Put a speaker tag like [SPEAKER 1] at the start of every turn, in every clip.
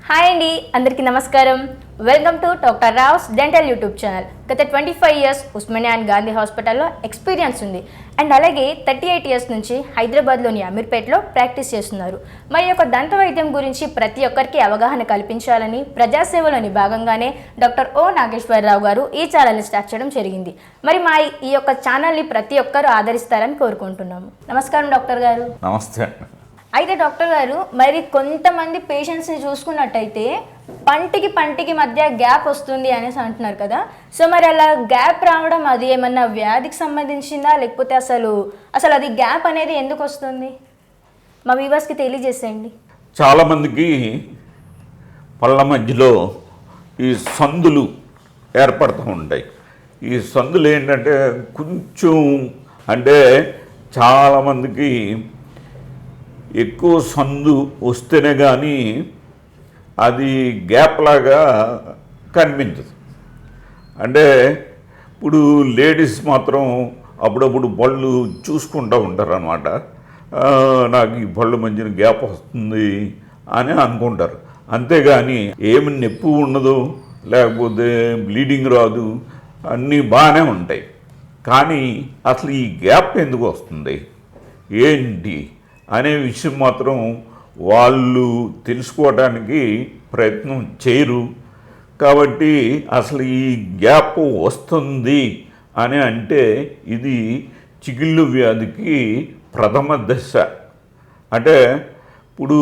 [SPEAKER 1] Hi అండి, అందరికీ నమస్కారం. Welcome to doctor Rao's dental YouTube channel. గత 25 ఇయర్స్ ఉస్మానియా అండ్ గాంధీ హాస్పిటల్లో ఎక్స్పీరియన్స్ ఉంది. అండ్ అలాగే 38 ఇయర్స్ నుంచి హైదరాబాద్లోని అమీర్పేటలో ప్రాక్టీస్ చేస్తున్నారు. మరి యొక్క దంత వైద్యం గురించి ప్రతి ఒక్కరికి అవగాహన కల్పించాలని ప్రజాసేవలోని భాగంగానే డాక్టర్ ఓ నాగేశ్వరరావు గారు ఈ ఛానల్ని స్టార్ట్ చేయడం జరిగింది. మరి మా ఈ యొక్క ఛానల్ని ప్రతి ఒక్కరు ఆదరిస్తారని కోరుకుంటున్నాము. నమస్కారం డాక్టర్ గారు.
[SPEAKER 2] నమస్తే.
[SPEAKER 1] అయితే డాక్టర్ గారు, మరి కొంతమంది పేషెంట్స్ని చూసుకున్నట్టయితే పంటికి మధ్య గ్యాప్ వస్తుంది అనేసి అంటున్నారు కదా. సో మరి అలా గ్యాప్ రావడం అది ఏమన్నా వ్యాధికి సంబంధించిందా, లేకపోతే అసలు అది గ్యాప్ అనేది ఎందుకు వస్తుంది? మా వ్యూవర్స్కి తెలియజేసేయండి.
[SPEAKER 2] చాలామందికి పళ్ళ మధ్యలో ఈ సందులు ఏర్పడుతూ ఉంటాయి. ఈ సందులు ఏంటంటే కొంచెం అంటే చాలామందికి ఎక్కువ సందు వస్తేనే కానీ అది గ్యాప్ లాగా కనిపించదు. అంటే ఇప్పుడు లేడీస్ మాత్రం అప్పుడప్పుడు పళ్ళు చూసుకుంటూ ఉంటారు అన్నమాట. నాకు ఈ పళ్ళు మధ్యన గ్యాప్ వస్తుంది అని అనుకుంటారు. అంతేగాని ఏమి నొప్పి ఉండదు, లేకపోతే బ్లీడింగ్ రాదు, అన్నీ బాగానే ఉంటాయి. కానీ అసలు ఈ గ్యాప్ ఎందుకు వస్తుంది ఏంటి అనే విషయం మాత్రం వాళ్ళు తెలుసుకోవడానికి ప్రయత్నం చేయరు. కాబట్టి అసలు ఈ గ్యాప్ వస్తుంది అని అంటే ఇది చిగుళ్ళు వ్యాధికి ప్రథమ దశ. అంటే ఇప్పుడు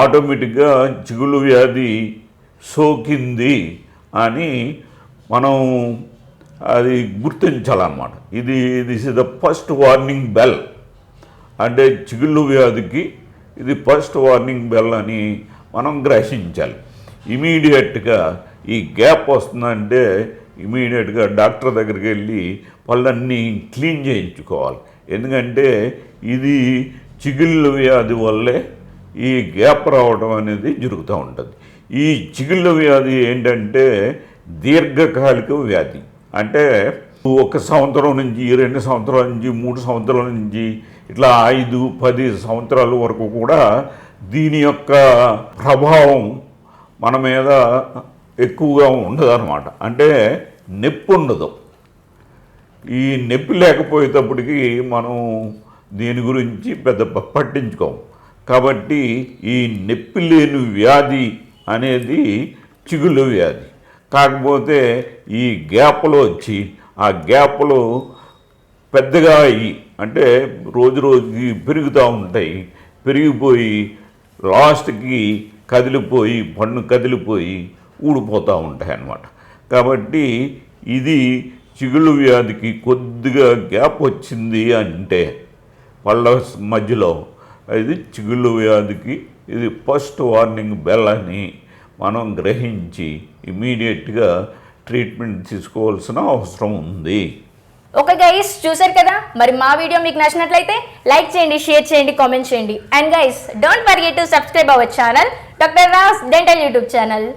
[SPEAKER 2] ఆటోమేటిక్గా చిగుళ్ళు వ్యాధి సోకింది అని మనం అది గుర్తించాలన్నమాట. This is the first warning bell. అంటే చిగుళ్ళు వ్యాధికి ఇది ఫస్ట్ వార్నింగ్ బెల్ అని మనం గ్రహించాలి. ఇమీడియట్గా ఈ గ్యాప్ వస్తుందంటే ఇమీడియట్గా డాక్టర్ దగ్గరికి వెళ్ళి పళ్ళన్నీ క్లీన్ చేయించుకోవాలి. ఎందుకంటే ఇది చిగుళ్ళు వ్యాధి వల్లే ఈ గ్యాప్ రావడం అనేది జరుగుతూ ఉంటుంది. ఈ చిగుళ్ళు వ్యాధి ఏంటంటే దీర్ఘకాలిక వ్యాధి. అంటే 1 సంవత్సరం నుంచి 2 సంవత్సరాల నుంచి 3 సంవత్సరాల నుంచి ఇట్లా 5-10 సంవత్సరాల వరకు కూడా దీని యొక్క ప్రభావం మన మీద ఎక్కువగా ఉండదు అన్నమాట. అంటే నొప్పి ఉండదు. ఈ నొప్పి లేకపోయేటప్పటికి మనం దీని గురించి పెద్ద పట్టించుకోము. కాబట్టి ఈ నొప్పి లేని వ్యాధి అనేది చిగుళ్ళు వ్యాధి. కాకపోతే ఈ గ్యాప్లో వచ్చి ఆ గ్యాప్లో పెద్దగా అయ్యి అంటే రోజుకి పెరుగుతూ ఉంటాయి. పెరిగిపోయి లాస్ట్కి కదిలిపోయి పన్ను కదిలిపోయి ఊడిపోతూ ఉంటాయి అన్నమాట. కాబట్టి ఇది చిగుళ్ళు వ్యాధికి కొద్దిగా గ్యాప్ వచ్చింది అంటే పళ్ళ మధ్యలో ఇది చిగుళ్ళు వ్యాధికి ఇది ఫస్ట్ వార్నింగ్ బెల్ అని మనం గ్రహించి ఇమీడియట్గా ట్రీట్మెంట్ తీసుకోవాల్సిన అవసరం ఉంది.
[SPEAKER 1] ఓకే గైస్, చూసారు కదా. మరి మా వీడియో మీకు నచ్చినట్లయితే లైక్ చేయండి, షేర్ చేయండి, కామెంట్ చేయండి. And guys, don't forget to subscribe our channel doctor Rao's dental YouTube channel.